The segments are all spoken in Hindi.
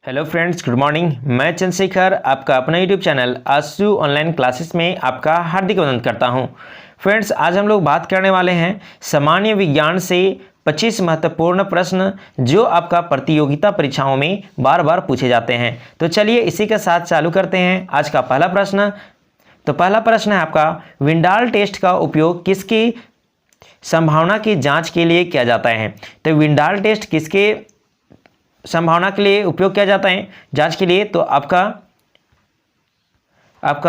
Hello friends, good morning. मैं चंद्रशेखर आपका अपना यूट्यूब चैनल आशु ऑनलाइन क्लासेस में आपका हार्दिक अभिनंदन करता हूं। फ्रेंड्स, आज हम लोग बात करने वाले हैं सामान्य विज्ञान से 25 महत्वपूर्ण प्रश्न जो आपका प्रतियोगिता परीक्षाओं में बार बार पूछे जाते हैं। तो चलिए इसी के साथ चालू करते हैं आज का पहला प्रश्न। तो पहला प्रश्न है आपका, विंडाल टेस्ट का उपयोग किसकी संभावना की जाँच के लिए किया जाता है? तो विंडाल टेस्ट किसके संभावना के लिए उपयोग किया जाता है जांच के लिए? तो आपका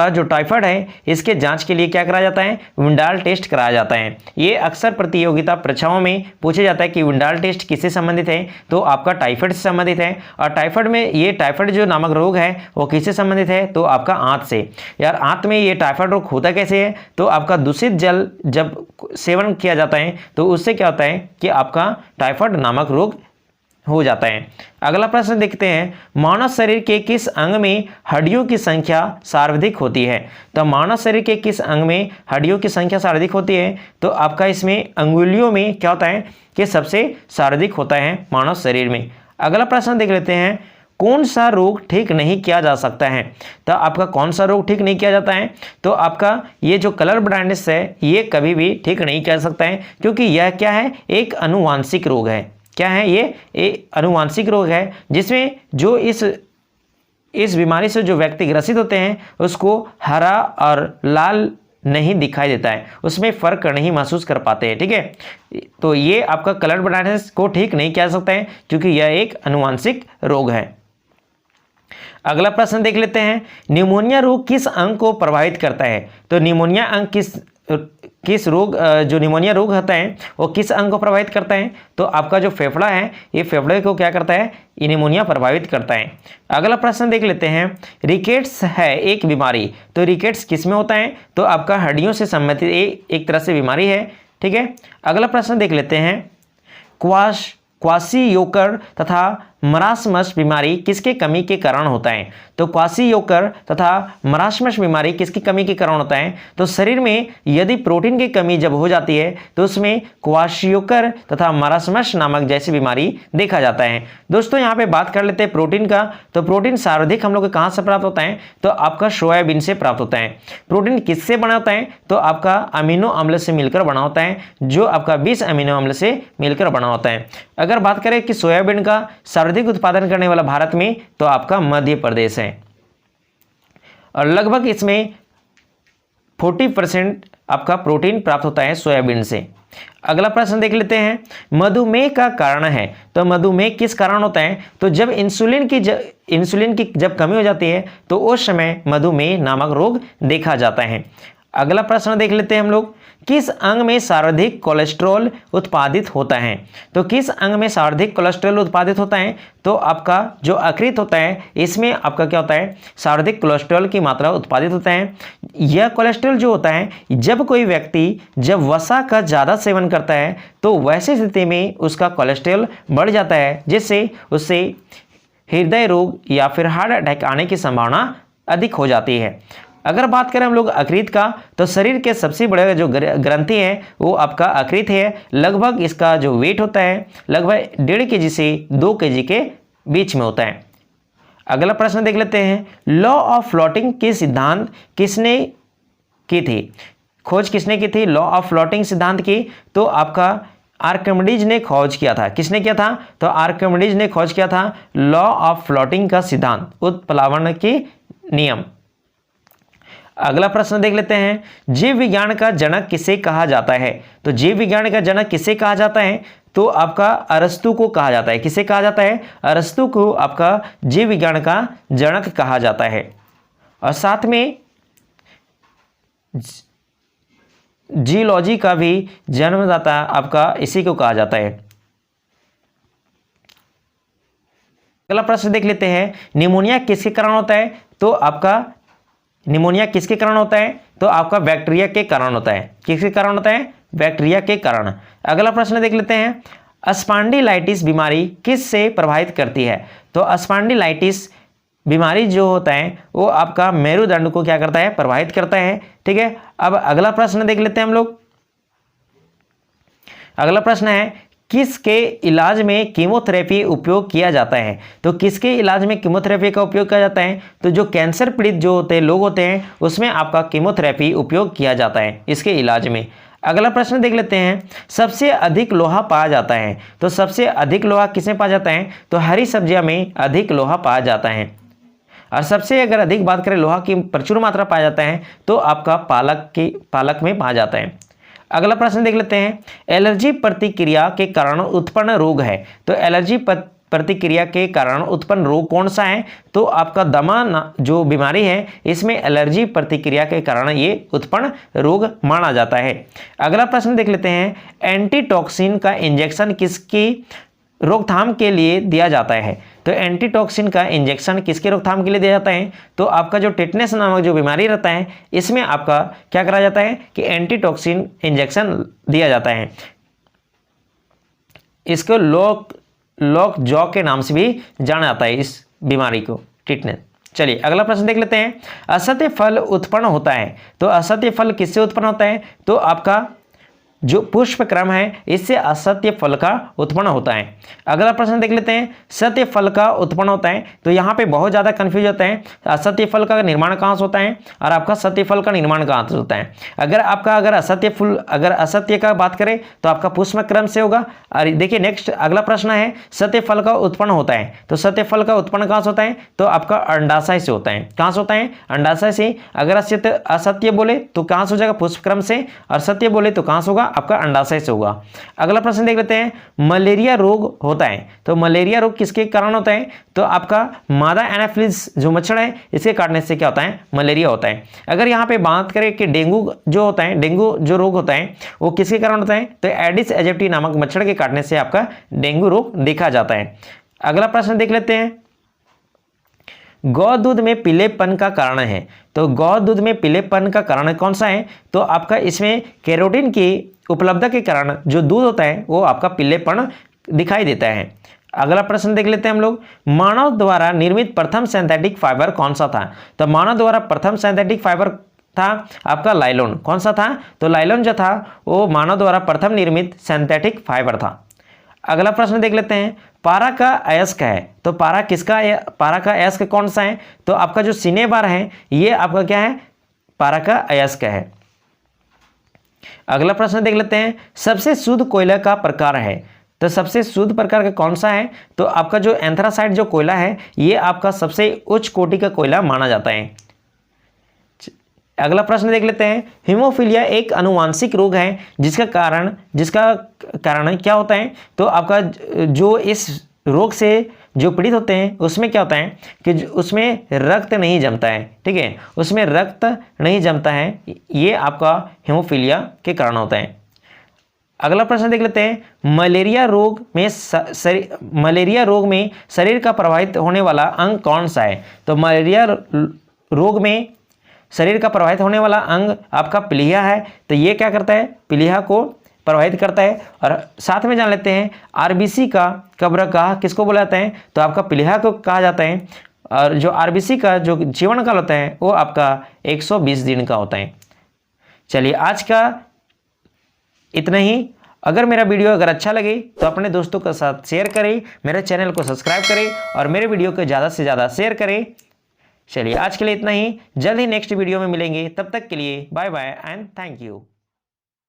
जो टाइफाइड है इसके जांच के लिए क्या कराया जाता है? विंडाल टेस्ट कराया जाता है। ये अक्सर प्रतियोगिता परीक्षाओं में पूछा जाता है कि विंडाल टेस्ट किससे संबंधित है? तो आपका टाइफाइड से संबंधित है। और टाइफाइड में ये टाइफाइड जो नामक रोग है वो किससे संबंधित है? तो आपका आंत से। यार आंत में ये टाइफाइड रोग होता कैसे है? तो आपका दूषित जल जब सेवन किया जाता है तो उससे क्या होता है कि आपका टाइफाइड नामक रोग हो जाता है। अगला प्रश्न देखते हैं, मानव शरीर के किस अंग में हड्डियों की संख्या सर्वाधिक होती है? तो मानव शरीर के किस अंग में हड्डियों की संख्या सर्वाधिक होती है? तो आपका इसमें अंगुलियों में क्या होता है कि सबसे सर्वाधिक होता है मानव शरीर में। अगला प्रश्न देख लेते हैं, कौन सा रोग ठीक नहीं किया जा सकता है? तो आपका कौन सा रोग ठीक नहीं किया जाता है? तो आपका ये जो कलर ब्लाइंडनेस है ये कभी भी ठीक नहीं किया जा सकता है, क्योंकि यह क्या है? एक आनुवांशिक रोग है। क्या है ये? आनुवांशिक रोग है जिसमें जो इस बीमारी से जो व्यक्ति ग्रसित होते हैं उसको हरा और लाल नहीं दिखाई देता है, उसमें फर्क नहीं महसूस कर पाते हैं। ठीक है, तो ये आपका कलर ब्लाइंडनेस को ठीक नहीं किया जा सकता है क्योंकि यह एक आनुवांशिक रोग है। अगला प्रश्न देख लेते हैं, निमोनिया रोग किस अंग को प्रभावित करता है? तो निमोनिया अंग किस रोग जो निमोनिया रोग होता है वो किस अंग को प्रभावित करता है? तो आपका जो फेफड़ा है ये फेफड़े को क्या करता है? ये निमोनिया प्रभावित करता है। अगला प्रश्न देख लेते हैं, रिकेट्स है एक बीमारी, तो रिकेट्स किस में होता है? तो आपका हड्डियों से संबंधित एक तरह से बीमारी है। ठीक है, अगला प्रश्न देख लेते हैं, क्वाशियोकर तथा मरासमस बीमारी किसके कमी के कारण होता है? तो क्वाशियोकर तथा मरासमस बीमारी किसकी कमी के कारण होता है? तो शरीर में यदि प्रोटीन की कमी जब हो जाती है तो उसमें क्वाशियोकर तथा मरासमस नामक जैसी बीमारी देखा जाता है। दोस्तों यहाँ पे बात कर लेते हैं प्रोटीन का। तो प्रोटीन सर्वाधिक हम लोग को कहाँ से प्राप्त होता है? तो आपका सोयाबीन से प्राप्त होता है। प्रोटीन किससे बना होता है? तो आपका अमीनो अम्ल से मिलकर बना होता है, जो आपका 20 अमीनो अम्ल से मिलकर बना होता है। अगर बात करें कि सोयाबीन का सर्वाधिक उत्पादन करने वाला भारत में तो आपका मध्य प्रदेश है और लगभग इसमें 40% आपका प्रोटीन प्राप्त होता है सोयाबीन से। अगला प्रश्न देख लेते हैं, मधुमेह का कारण है। तो मधुमेह किस कारण होता है? तो जब इंसुलिन की जब कमी हो जाती है तो उस समय मधुमेह नामक रोग देखा जाता है। अगला प्रश्न देख लेते हैं हम लोग, किस अंग में सर्वाधिक कोलेस्ट्रॉल उत्पादित होता है? तो किस अंग में सर्वाधिक कोलेस्ट्रॉल उत्पादित होता है? तो आपका जो यकृत होता है इसमें आपका क्या होता है? सर्वाधिक कोलेस्ट्रॉल की मात्रा उत्पादित होता है। यह कोलेस्ट्रॉल जो होता है, जब कोई व्यक्ति जब वसा का ज़्यादा सेवन करता है तो वैसी स्थिति में उसका कोलेस्ट्रॉल बढ़ जाता है, जिससे उससे हृदय रोग या फिर हार्ट अटैक आने की संभावना अधिक हो जाती है। अगर बात करें हम लोग यकृत का, तो शरीर के सबसे बड़े जो ग्रंथि है वो आपका यकृत है। लगभग इसका जो वेट होता है लगभग 1.5 kg से 2 kg के बीच में होता है। अगला प्रश्न देख लेते हैं, लॉ ऑफ फ्लोटिंग की सिद्धांत किसने की थी? खोज किसने की थी लॉ ऑफ फ्लोटिंग सिद्धांत की? तो आपका आर्किमिडीज ने खोज किया था। किसने किया था? तो आर्किमिडीज ने खोज किया था लॉ ऑफ फ्लोटिंग का सिद्धांत, उत्प्लावन की नियम। अगला प्रश्न देख लेते हैं, जीव विज्ञान का जनक किसे कहा जाता है? तो जीव विज्ञान का जनक किसे कहा जाता है? तो आपका अरस्तु को कहा जाता है। किसे कहा जाता है? अरस्तु को आपका जीव विज्ञान का जनक कहा जाता है। और साथ में जियोलॉजी का भी जन्मदाता आपका इसी को कहा जाता है। अगला प्रश्न देख लेते हैं, निमोनिया किसके कारण होता है? तो आपका निमोनिया किसके कारण होता है? तो आपका बैक्टीरिया के कारण होता है। किसके कारण होता है? बैक्टीरिया के कारण। अगला प्रश्न देख लेते हैं, स्पॉन्डिलाइटिस बीमारी किस से प्रभावित करती है? तो स्पॉन्डिलाइटिस बीमारी जो होता है वो आपका मेरुदंड को क्या करता है? प्रभावित करता है। ठीक है, अब अगला प्रश्न देख लेते हैं हम लोग। अगला प्रश्न है, किसके इलाज में कीमोथेरेपी उपयोग किया जाता है? तो किसके इलाज में कीमोथेरेपी का उपयोग किया जाता है? तो जो कैंसर पीड़ित जो होते हैं लोग होते हैं उसमें आपका कीमोथेरेपी उपयोग किया जाता है इसके इलाज में। अगला प्रश्न देख लेते हैं, सबसे अधिक लोहा पाया जाता है। तो सबसे अधिक लोहा किसमें पाया जाता है? तो हरी सब्जियां में अधिक लोहा पाया जाता है। और सबसे अगर अधिक बात करें लोहा की प्रचुर मात्रा पाया जाता है तो आपका पालक में पाया जाता है। अगला प्रश्न देख लेते हैं, एलर्जी प्रतिक्रिया के कारण उत्पन्न रोग है। तो एलर्जी प्रतिक्रिया के कारण उत्पन्न रोग कौन सा है? तो आपका दमा जो बीमारी है इसमें एलर्जी प्रतिक्रिया के कारण ये उत्पन्न रोग माना जाता है। अगला प्रश्न देख लेते हैं, एंटीटॉक्सिन का इंजेक्शन किसकी रोकथाम के लिए दिया जाता है? तो एंटीटॉक्सिन का इंजेक्शन किसके रोकथाम के लिए दिया जाता है? तो आपका जो टेटनस नामक जो बीमारी रहता है इसमें आपका क्या करा जाता है कि एंटीटॉक्सिन इंजेक्शन दिया जाता है। इसको लॉक जॉ के नाम से भी जाना जाता है इस बीमारी को, टेटनस। चलिए अगला प्रश्न देख लेते हैं, असत्य फल उत्पन्न होता है। तो असत्य फल किससे उत्पन्न होता है? तो आपका जो पुष्प क्रम है इससे असत्य फल का उत्पन्न होता है। अगला प्रश्न देख लेते हैं, सत्य फल का उत्पन्न होता है। तो यहाँ पे बहुत ज़्यादा कंफ्यूज होता है, असत्य फल का निर्माण कहाँ से होता है और आपका सत्य फल का निर्माण कहाँ से होता है। अगर असत्य का बात करें तो आपका पुष्प क्रम से होगा। और देखिए नेक्स्ट अगला प्रश्न है, सत्य फल का उत्पन्न होता है। तो सत्य फल का उत्पन्न कहाँ से होता है? तो आपका अंडाशय से होता है। कहाँ से होता है? अंडाशय से। अगर असत्य बोले तो कहाँ से हो जाएगा? पुष्प क्रम से। और सत्य बोले तो कहाँ से होगा? आपका अंडाशय से होगा। अगला प्रश्न देख लेते हैं, मलेरिया रोग होता है। तो मलेरिया रोग किसके कारण होता है? तो आपका मादा एनाफिलिस जो मच्छर है इसके काटने से क्या होता है? मलेरिया होता है। अगर यहाँ पे बात करें कि डेंगू जो होता है, डेंगू जो रोग होता है वो किसके कारण होता है? तो एडिस एजिप्टी नामक मच्छर के काटने से आपका डेंगू रोग देखा जाता है। अगला प्रश्न देख लेते हैं, गौ दूध में पीलेपन का कारण है। तो गौ दूध में पीलेपन का कारण कौन सा है? तो आपका इसमें कैरोटीन की उपलब्धता के कारण जो दूध होता है वो आपका पीलेपन दिखाई देता है। अगला प्रश्न देख लेते हैं हम लोग, मानव द्वारा निर्मित प्रथम सिंथेटिक फाइबर कौन सा था? तो मानव द्वारा प्रथम सिंथेटिक फाइबर था आपका लाइलॉन। कौन सा था? तो लाइलॉन जो था वो मानव द्वारा प्रथम निर्मित सिंथेटिक फाइबर था। अगला प्रश्न देख लेते हैं, पारा का अयस्क है। तो पारा का अयस्क कौन सा है? तो आपका जो सिनेबार है ये आपका क्या है? पारा का अयस्क है। अगला प्रश्न देख लेते हैं, सबसे शुद्ध कोयला का प्रकार है। तो सबसे शुद्ध प्रकार का कौन सा है? तो आपका जो एंथ्रासाइट जो कोयला है ये आपका सबसे उच्च कोटि का कोयला माना जाता है। अगला प्रश्न देख लेते हैं, हीमोफीलिया एक अनुवांशिक रोग है जिसका कारण क्या होता है? तो आपका जो इस रोग से जो पीड़ित होते हैं उसमें क्या होता है कि उसमें रक्त नहीं जमता है। ठीक है, उसमें रक्त नहीं जमता है, ये आपका हीमोफीलिया के कारण होता है। अगला प्रश्न देख लेते हैं, मलेरिया रोग में शरीर का प्रभावित होने वाला अंग कौन सा है? तो मलेरिया रोग में शरीर का प्रभावित होने वाला अंग आपका प्लीहा है। तो ये क्या करता है? प्लीहा को प्रभावित करता है। और साथ में जान लेते हैं, आरबीसी का कब्रगाह किसको बोला जाता है? तो आपका प्लीहा को कहा जाता है। और जो आरबीसी का जो जीवन काल होता है वो आपका 120 दिन का होता है। चलिए आज का इतना ही। अगर मेरा वीडियो अच्छा लगे तो अपने दोस्तों के साथ शेयर करें, मेरे चैनल को सब्सक्राइब करें और मेरे वीडियो को ज़्यादा से ज़्यादा शेयर करें। चलिए आज के लिए इतना ही, जल्द ही नेक्स्ट वीडियो में मिलेंगे। तब तक के लिए bye bye and thank you.